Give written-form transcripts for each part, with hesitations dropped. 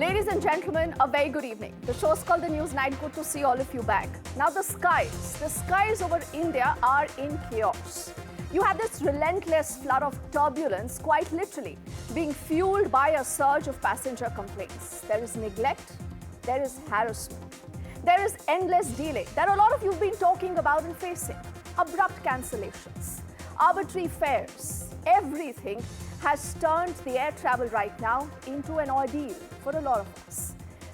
Ladies and gentlemen, a very good evening. The show's called The News Night. Good to see all of you back. Now the skies over India are in chaos. You have this relentless flood of turbulence, quite literally, being fueled by a surge of passenger complaints. There is neglect, there is harassment, there is endless delay that a lot of you have been talking about and facing. Abrupt cancellations, arbitrary fares, everything has turned the air travel right now into an ordeal for a lot of us.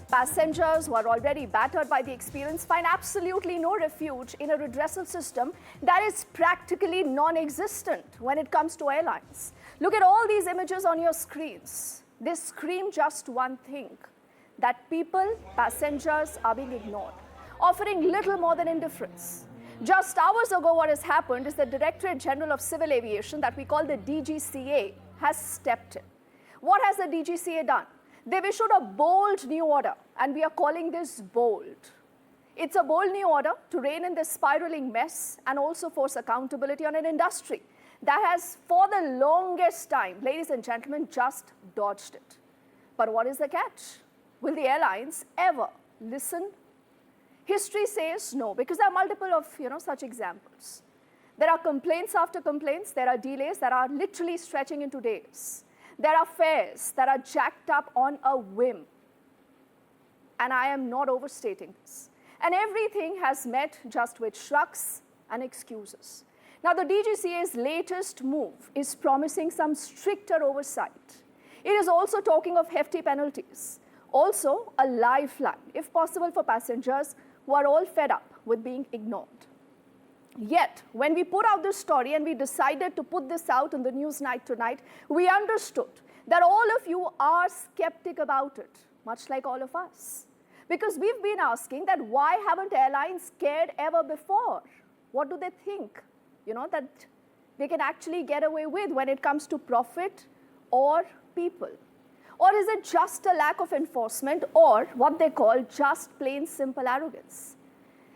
Passengers who are already battered by the experience find absolutely no refuge in a redressal system that is practically non-existent when it comes to airlines. Look at all these images on your screens. They scream just one thing, that people, passengers, are being ignored, offering little more than indifference. Just hours ago, what has happened is the Directorate General of Civil Aviation, that we call the DGCA, has stepped in. What has the DGCA done? They've issued a bold new order, and we are calling this bold. It's a bold new order to rein in this spiraling mess and also force accountability on an industry that has, for the longest time, ladies and gentlemen, just dodged it. But what is the catch? Will the airlines ever listen? History says no, because there are multiple of such examples. There are complaints after complaints. There are delays that are literally stretching into days. There are fares that are jacked up on a whim. And I am not overstating this. And everything has met just with shrugs and excuses. Now, the DGCA's latest move is promising some stricter oversight. It is also talking of hefty penalties. Also, a lifeline, if possible, for passengers who are all fed up with being ignored. Yet, when we put out this story and we decided to put this out on the News Night tonight, we understood that all of you are skeptic about it, much like all of us. Because we've been asking that why haven't airlines cared ever before? What do they think, that they can actually get away with when it comes to profit or people? Or is it just a lack of enforcement, or what they call just plain simple arrogance?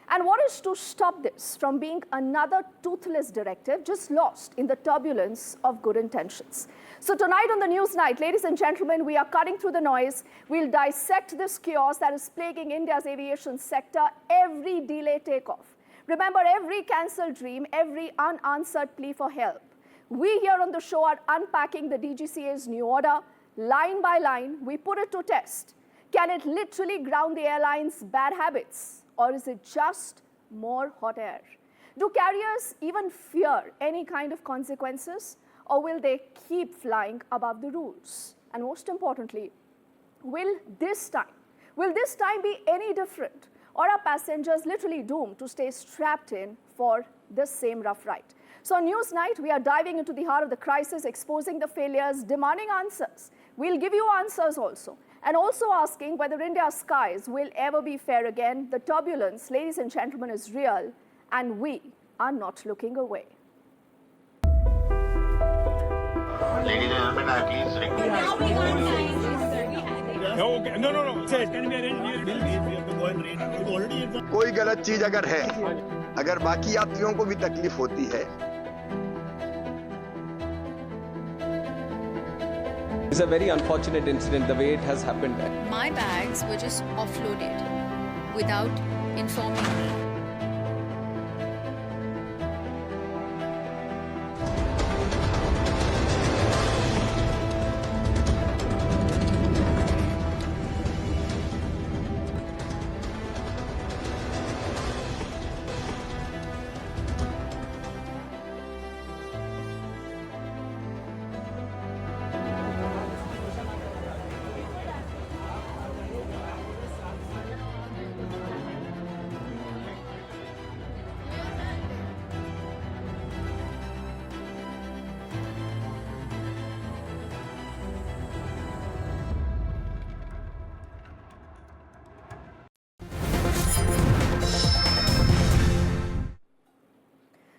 And what is to stop this from being another toothless directive just lost in the turbulence of good intentions? So tonight on the News Night, ladies and gentlemen, we are cutting through the noise. We'll dissect this chaos that is plaguing India's aviation sector, every delay takeoff. Remember, every cancelled dream, every unanswered plea for help. We here on the show are unpacking the DGCA's new order. Line by line, we put it to test. Can it literally ground the airline's bad habits? Or is it just more hot air? Do carriers even fear any kind of consequences? Or will they keep flying above the rules? And most importantly, will this time be any different? Or are passengers literally doomed to stay strapped in for the same rough ride? So on News Night, we are diving into the heart of the crisis, exposing the failures, demanding answers. We'll give you answers also. And also asking whether India's skies will ever be fair again. The turbulence, ladies and gentlemen, is real, and we are not looking away. Ladies and gentlemen, I please request. No. कोई गलत चीज अगर है, अगर बाकी यात्रियों को भी तकलीफ होती है, It's a very unfortunate incident, the way it has happened. My bags were just offloaded without informing me.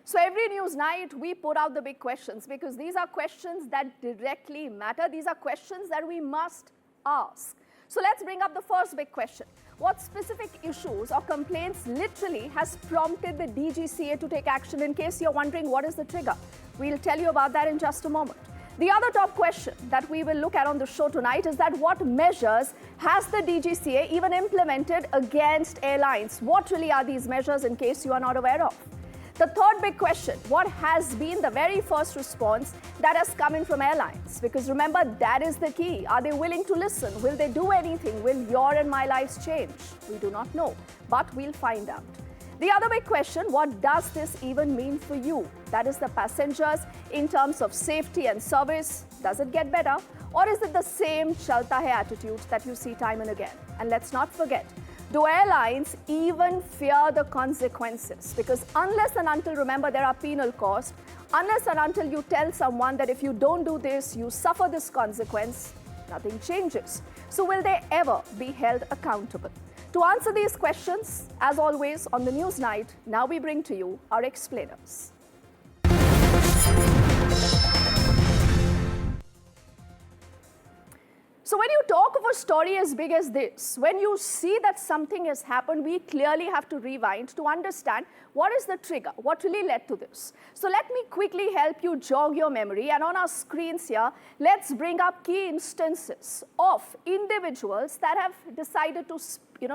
So every News Night, we put out the big questions because these are questions that directly matter. These are questions that we must ask. So let's bring up the first big question. What specific issues or complaints literally has prompted the DGCA to take action? In case you're wondering what is the trigger, we'll tell you about that in just a moment. The other top question that we will look at on the show tonight is that what measures has the DGCA even implemented against airlines? What really are these measures in case you are not aware of? The third big question, what has been the very first response that has come in from airlines? Because remember, that is the key. Are they willing to listen? Will they do anything? Will your and my lives change? We do not know, but we'll find out. The other big question, what does this even mean for you? That is the passengers in terms of safety and service. Does it get better? Or is it the same chalta hai attitude that you see time and again? And let's not forget, do airlines even fear the consequences? Because unless and until, remember, there are penal costs, unless and until you tell someone that if you don't do this, you suffer this consequence, nothing changes. So will they ever be held accountable? To answer these questions, as always on the News Night, now we bring to you our explainers. So when you talk of a story as big as this, when you see that something has happened, we clearly have to rewind to understand what is the trigger, what really led to this. So let me quickly help you jog your memory, and on our screens here, let's bring up key instances of individuals that have decided to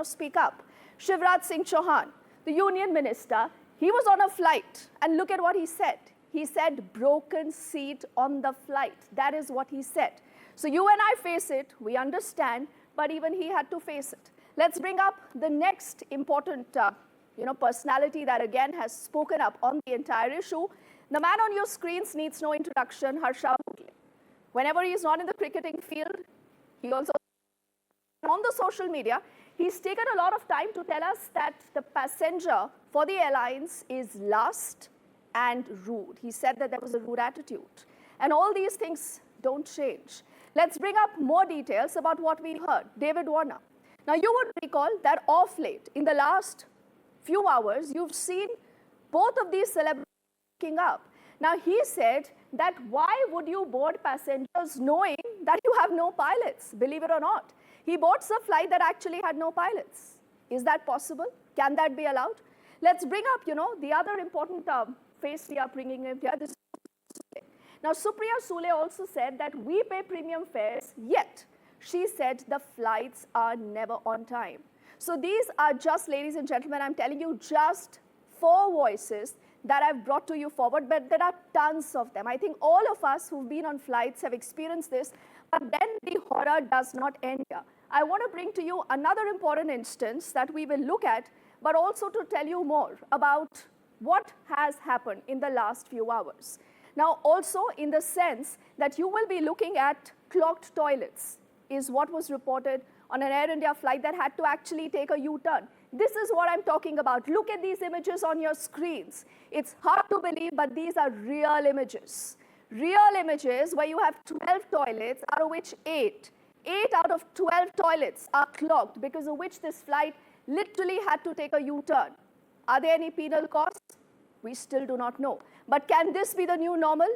speak up. Shivraj Singh Chauhan, the union minister, he was on a flight, and look at what he said. He said, broken seat on the flight. That is what he said. So you and I face it, we understand, but even he had to face it. Let's bring up the next important personality that again has spoken up on the entire issue. The man on your screens needs no introduction, Harsha Bhogle. Whenever he's not in the cricketing field, he also on the social media, he's taken a lot of time to tell us that the passenger for the airlines is lust and rude. He said that there was a rude attitude. And all these things don't change. Let's bring up more details about what we heard. David Warner. Now, you would recall that off late, in the last few hours, you've seen both of these celebrities picking up. Now, he said that why would you board passengers knowing that you have no pilots, believe it or not? He boards a flight that actually had no pilots. Is that possible? Can that be allowed? Let's bring up, the other important face we are bringing in here. This Now, Supriya Sule also said that we pay premium fares, yet she said the flights are never on time. So these are just, ladies and gentlemen, I'm telling you, just 4 voices that I've brought to you forward, but there are tons of them. I think all of us who've been on flights have experienced this, but then the horror does not end here. I want to bring to you another important instance that we will look at, but also to tell you more about what has happened in the last few hours. Now, also in the sense that you will be looking at clogged toilets is what was reported on an Air India flight that had to actually take a U-turn. This is what I'm talking about. Look at these images on your screens. It's hard to believe, but these are real images. Real images where you have 12 toilets, out of which 8 out of 12 toilets are clogged, because of which this flight literally had to take a U-turn. Are there any penal costs? We still do not know. But can this be the new normal?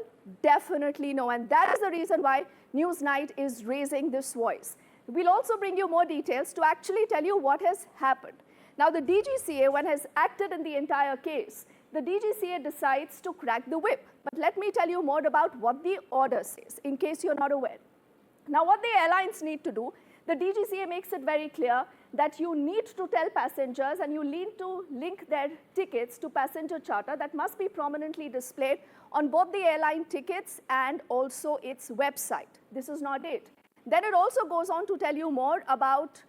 Definitely no. And that is the reason why Newsnight is raising this voice. We'll also bring you more details to actually tell you what has happened. Now, the DGCA, when has acted in the entire case, the DGCA decides to crack the whip. But let me tell you more about what the order says, in case you're not aware. Now, what the airlines need to do, the DGCA makes it very clear that you need to tell passengers and you need to link their tickets to passenger charter that must be prominently displayed on both the airline tickets and also its website. This is not it. Then it also goes on to tell you more about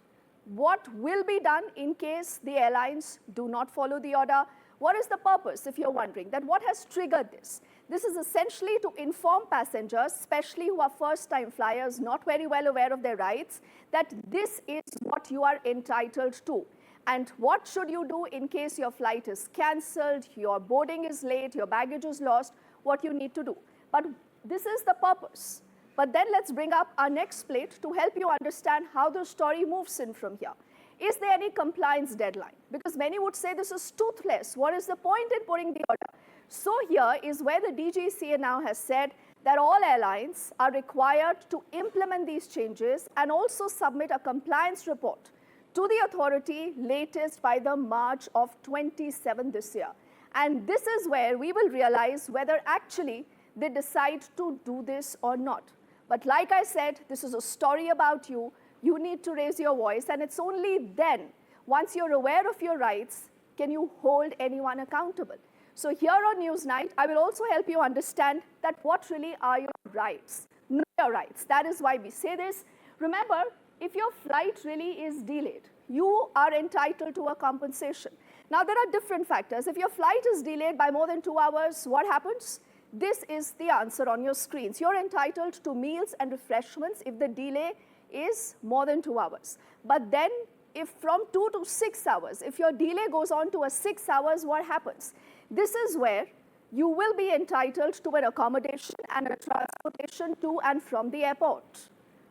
what will be done in case the airlines do not follow the order. What is the purpose, if you're wondering, that what has triggered this? This is essentially to inform passengers, especially who are first-time flyers, not very well aware of their rights, that this is what you are entitled to. And what should you do in case your flight is cancelled, your boarding is late, your baggage is lost, what you need to do. But this is the purpose. But then let's bring up our next plate to help you understand how the story moves in from here. Is there any compliance deadline? Because many would say this is toothless. What is the point in putting the order? So here is where the DGCA now has said that all airlines are required to implement these changes and also submit a compliance report to the authority latest by the March of 27 this year. And this is where we will realize whether actually they decide to do this or not. But like I said, this is a story about you. You need to raise your voice, and it's only then, once you're aware of your rights, can you hold anyone accountable. So here on Newsnight, I will also help you understand that what really are your rights. Know your rights. That is why we say this. Remember, if your flight really is delayed, you are entitled to a compensation. Now, there are different factors. If your flight is delayed by more than 2 hours, what happens? This is the answer on your screens. You're entitled to meals and refreshments if the delay is more than 2 hours. But then, if from 2 to 6 hours, if your delay goes on to 6 hours, what happens? This is where you will be entitled to an accommodation and a transportation to and from the airport.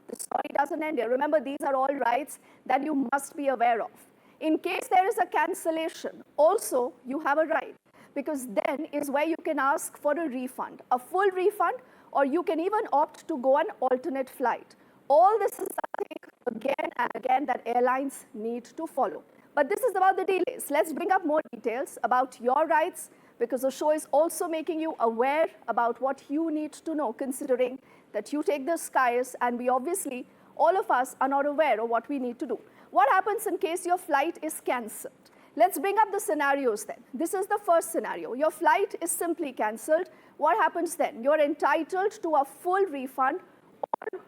The story doesn't end here. Remember, these are all rights that you must be aware of. In case there is a cancellation, also you have a right, because then is where you can ask for a refund, a full refund, or you can even opt to go an alternate flight. All this is something, again and again, that airlines need to follow. But this is about the delays. Let's bring up more details about your rights, because the show is also making you aware about what you need to know, considering that you take the skies, and we obviously, all of us are not aware of what we need to do. What happens in case your flight is cancelled? Let's bring up the scenarios then. This is the first scenario. Your flight is simply cancelled. What happens then? You're entitled to a full refund, or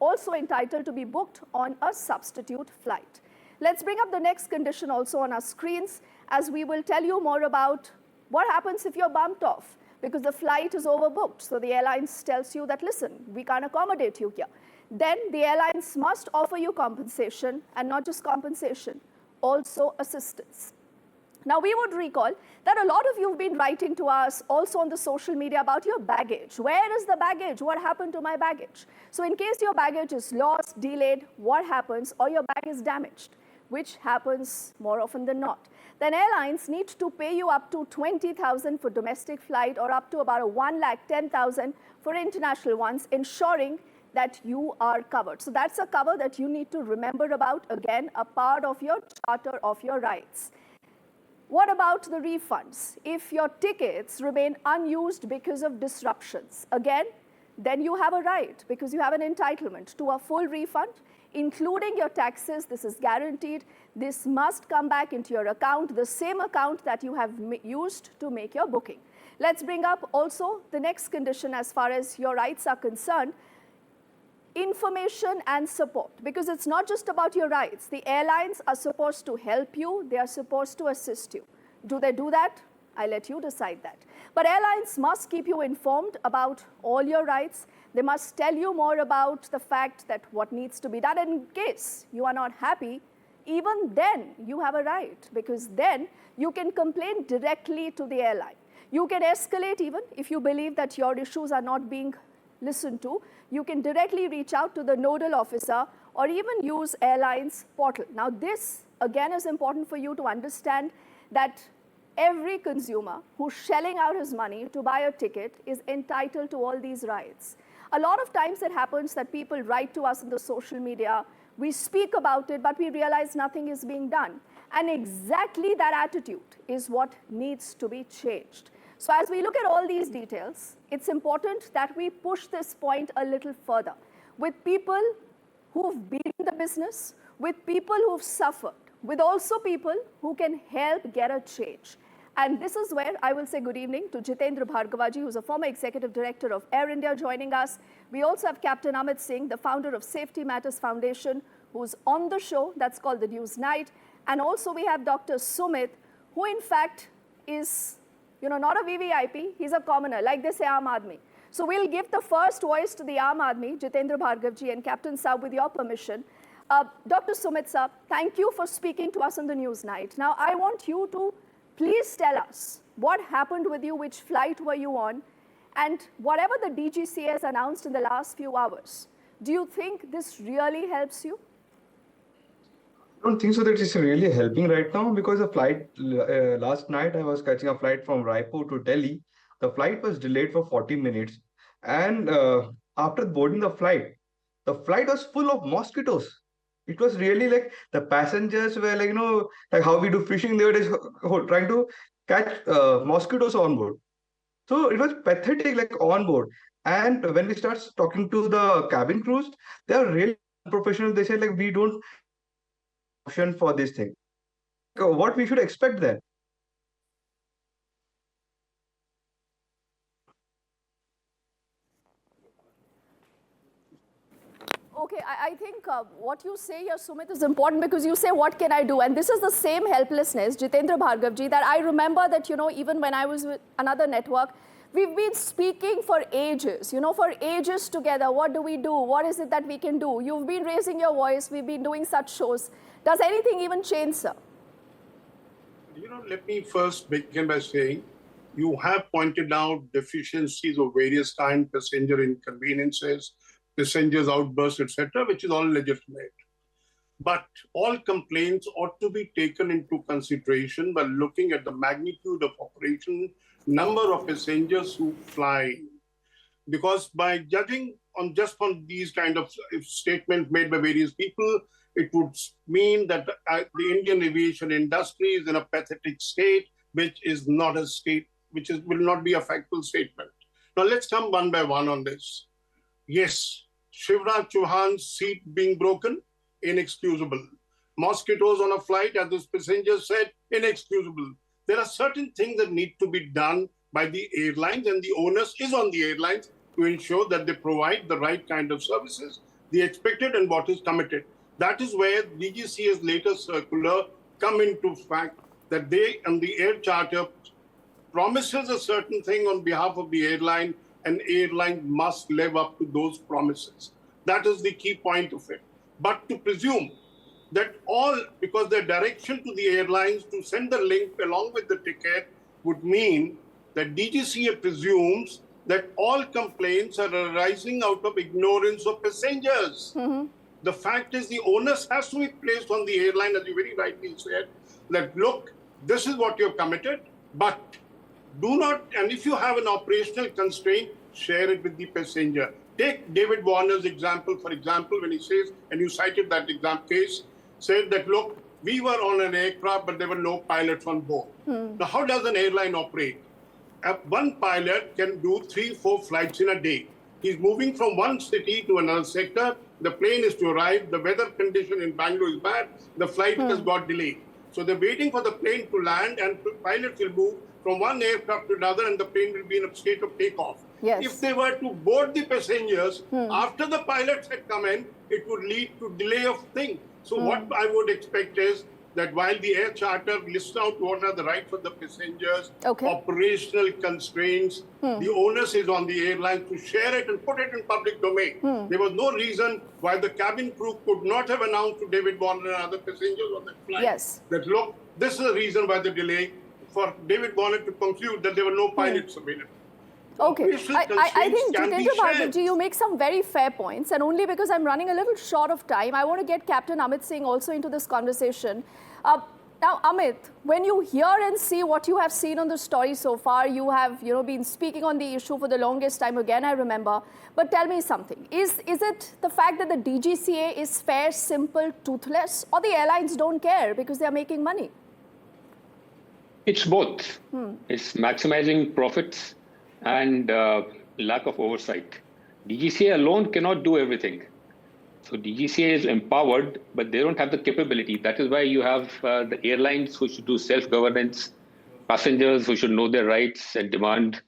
also entitled to be booked on a substitute flight. Let's bring up the next condition also on our screens, as we will tell you more about what happens if you're bumped off because the flight is overbooked. So the airlines tells you that, listen, we can't accommodate you here. Then the airlines must offer you compensation, and not just compensation, also assistance. Now, we would recall that a lot of you have been writing to us also on the social media about your baggage. Where is the baggage? What happened to my baggage? So in case your baggage is lost, delayed, what happens? Or your bag is damaged, which happens more often than not. Then airlines need to pay you up to 20,000 for domestic flight, or up to about 1,10,000 for international ones, ensuring that you are covered. So that's a cover that you need to remember about, again, a part of your charter of your rights. What about the refunds? If your tickets remain unused because of disruptions, again, then you have a right, because you have an entitlement to a full refund, including your taxes. This is guaranteed. This must come back into your account, the same account that you have used to make your booking. Let's bring up also the next condition as far as your rights are concerned. Information and support, because it's not just about your rights. The airlines are supposed to help you. They are supposed to assist you. Do they do that? I let you decide that. But airlines must keep you informed about all your rights. They must tell you more about the fact that what needs to be done. And in case you are not happy, even then you have a right, because then you can complain directly to the airline. You can escalate even if you believe that your issues are not being listened to. You can directly reach out to the nodal officer, or even use airlines portal. Now this again is important for you to understand, that every consumer who's shelling out his money to buy a ticket is entitled to all these rights. A lot of times it happens that people write to us in the social media, we speak about it, but we realize nothing is being done. And exactly that attitude is what needs to be changed. So as we look at all these details, it's important that we push this point a little further with people who've been in the business, with people who've suffered, with also people who can help get a change. And this is where I will say good evening to Jitendra Bhargavaji, who's a former Executive Director of Air India, joining us. We also have Captain Amit Singh, the founder of Safety Matters Foundation, who's on the show. That's called the News Night. And also we have Dr. Sumit, who in fact is, not a VVIP, he's a commoner, like they say, Aam Aadmi. So we'll give the first voice to the Aam Aadmi, Jitendra Bhargavaji, and Captain Saab, with your permission. Dr. Sumit Saab, thank you for speaking to us on the News Night. Now, I want you to please tell us what happened with you, which flight were you on, and whatever the DGCA has announced in the last few hours, do you think this really helps you? I don't think so that it's really helping right now, because the flight, last night I was catching a flight from Raipur to Delhi. The flight was delayed for 40 minutes. And after boarding the flight was full of mosquitoes. It was really like the passengers were like, like how we do fishing, they were just trying to catch mosquitoes on board. So it was pathetic, like on board. And when we start talking to the cabin crews, they are really unprofessional. They say like we don't option for this thing. What we should expect then? Okay, I think what you say here, Sumit, is important because you say, what can I do? And this is the same helplessness, Jitendra Bhargavji, that I remember that, even when I was with another network, we've been speaking for ages, for ages together. What do we do? What is it that we can do? You've been raising your voice. We've been doing such shows. Does anything even change, sir? Let me first begin by saying you have pointed out deficiencies of various kinds, passenger inconveniences, passengers outbursts, etc., which is all legitimate. But all complaints ought to be taken into consideration by looking at the magnitude of operation, number of passengers who fly. Because by judging on these kind of statements made by various people, it would mean that the Indian aviation industry is in a pathetic state, which is not a state, will not be a factual statement. Now let's come one by one on this. Yes, Shivraj Chauhan's seat being broken, inexcusable. Mosquitoes on a flight, as the passengers said, inexcusable. There are certain things that need to be done by the airlines, and the onus is on the airlines to ensure that they provide the right kind of services, the expected and what is committed. That is where DGCA's latest circular come into fact, that they and the air charter promises a certain thing on behalf of the airline, and airline must live up to those promises. That is the key point of it. But to presume that because the direction to the airlines to send the link along with the ticket would mean that DGCA presumes that all complaints are arising out of ignorance of passengers. Mm-hmm. The fact is the onus has to be placed on the airline, as you very rightly said, that look, this is what you've committed, but do not, and if you have an operational constraint, share it with the passenger. Take David Warner's example, for example, when he says, and you cited that example case, said that, look, we were on an aircraft, but there were no pilots on board. Now, how does an airline operate? One pilot can do 3-4 flights in a day. He's moving from one city to another sector. The plane is to arrive. The weather condition in Bangalore is bad. The flight has got delayed. So they're waiting for the plane to land, and pilots will move from one aircraft to another, and the plane will be in a state of takeoff. Yes. If they were to board the passengers after the pilots had come in, it would lead to delay of things. So what I would expect is that while the air charter lists out what are the rights of the passengers, operational constraints, the onus is on the airline to share it and put it in public domain. There was no reason why the cabin crew could not have announced to David Warner and other passengers on that flight that, look, this is the reason why the delay, for David Warner to conclude that there were no pilots available. Okay, I think, Jitendra Bhargavji, you make some very fair points, and only because I'm running a little short of time, I want to get Captain Amit Singh also into this conversation. Now, Amit, when you hear and see what you have seen on the story so far, you have been speaking on the issue for the longest time, again, I remember. But tell me something. Is it the fact that the DGCA is fair, simple, toothless, or the airlines don't care because they are making money? It's both. It's maximizing profits and lack of oversight. DGCA alone cannot do everything. So DGCA is empowered, but they don't have the capability. That is why you have the airlines who should do self-governance, passengers who should know their rights and demand,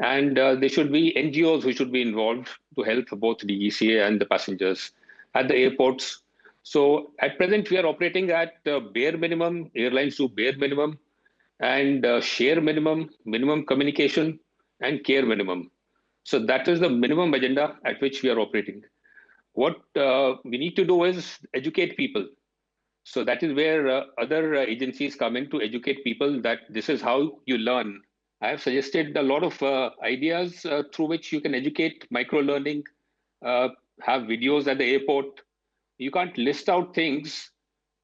and there should be NGOs who should be involved to help both DGCA and the passengers at the airports. So at present, we are operating at bare minimum. Airlines do bare minimum and share minimum, minimum communication, and care minimum. So that is the minimum agenda at which we are operating. What we need to do is educate people. So that is where other agencies come in to educate people that this is how you learn. I have suggested a lot of ideas through which you can educate, micro-learning, have videos at the airport. You can't list out things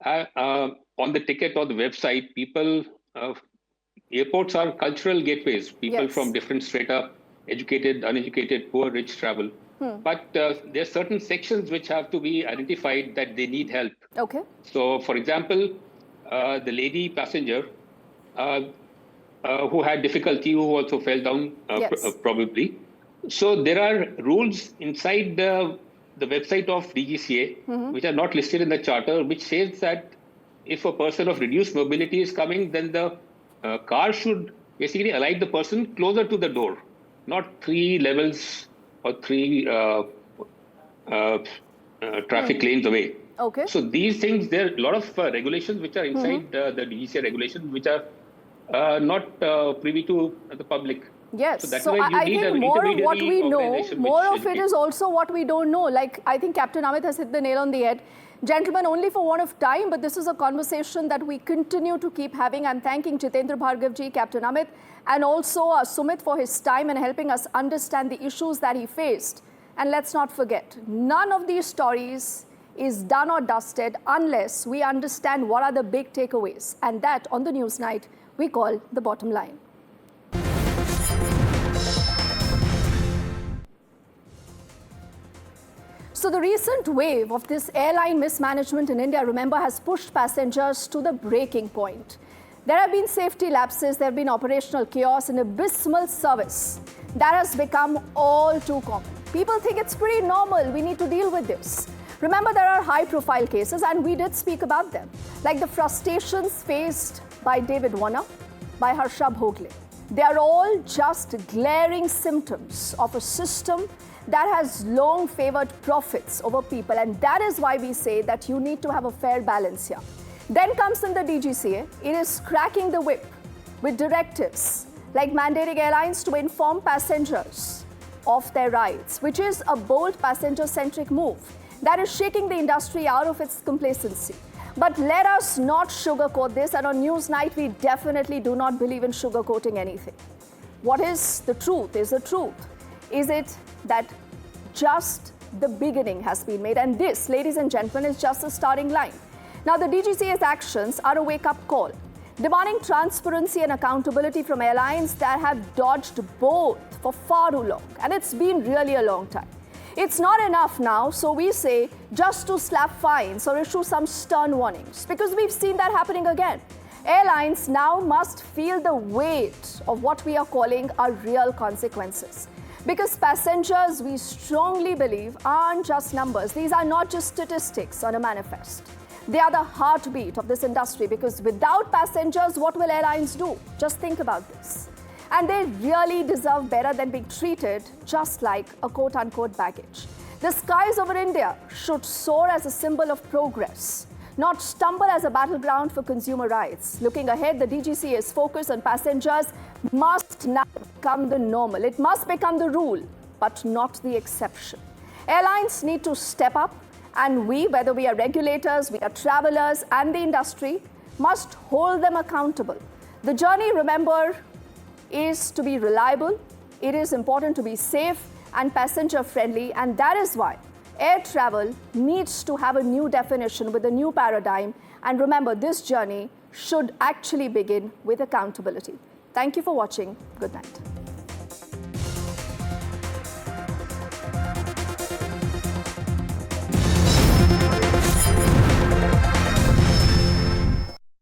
on the ticket or the website. People, airports are cultural gateways. People from different strata, educated, uneducated, poor, rich, travel. But there are certain sections which have to be identified that they need help. Okay. So, for example, the lady passenger, who had difficulty, who also fell down, probably. So there are rules inside the website of DGCA, which are not listed in the charter, which says that if a person of reduced mobility is coming, then the car should basically alight the person closer to the door, not 3 levels or 3 traffic lanes away. Okay. So these things, there are a lot of regulations which are inside the DGCA regulations, which are not privy to the public. Yes, so I think more of what we know, more of it educate. is also what we don't know. Like, I think Captain Amit has hit the nail on the head. Gentlemen, only for want of time, but this is a conversation that we continue to keep having. I'm thanking Jitendra Bhargavji, Captain Amit, and also Sumit for his time and helping us understand the issues that he faced. And let's not forget, none of these stories is done or dusted unless we understand what are the big takeaways. And that, on the news night, we call the bottom line. So the recent wave of this airline mismanagement in India, remember, has pushed passengers to the breaking point. There have been safety lapses, there have been operational chaos, and abysmal service that has become all too common. People think it's pretty normal, we need to deal with this. Remember, there are high-profile cases, and we did speak about them, like the frustrations faced by David Warner, by Harsha Bhogle. They are all just glaring symptoms of a system that has long favored profits over people, and that is why we say that you need to have a fair balance here. Then comes in the DGCA, it is cracking the whip with directives like mandating airlines to inform passengers of their rights, which is a bold passenger-centric move that is shaking the industry out of its complacency. But let us not sugarcoat this, and on News Night, we definitely do not believe in sugarcoating anything. What is the truth? Is the truth? Is it that just the beginning has been made? And this, ladies and gentlemen, is just the starting line. Now, the DGCA's actions are a wake-up call, demanding transparency and accountability from airlines that have dodged both for far too long. And it's been really a long time. It's not enough now, so we say, just to slap fines or issue some stern warnings, because we've seen that happening again. Airlines now must feel the weight of what we are calling our real consequences. Because passengers, we strongly believe, aren't just numbers. These are not just statistics on a manifest. They are the heartbeat of this industry, because without passengers, what will airlines do? Just think about this. And they really deserve better than being treated just like a quote-unquote baggage. The skies over India should soar as a symbol of progress, not stumble as a battleground for consumer rights. Looking ahead, the DGCA's focus on passengers must now become the normal. It must become the rule, but not the exception. Airlines need to step up, and we, whether we are regulators, we are travelers, and the industry, must hold them accountable. The journey, remember, is to be reliable, it is important to be safe and passenger-friendly, and that is why air travel needs to have a new definition with a new paradigm. And remember, this journey should actually begin with accountability. Thank you for watching. Good night.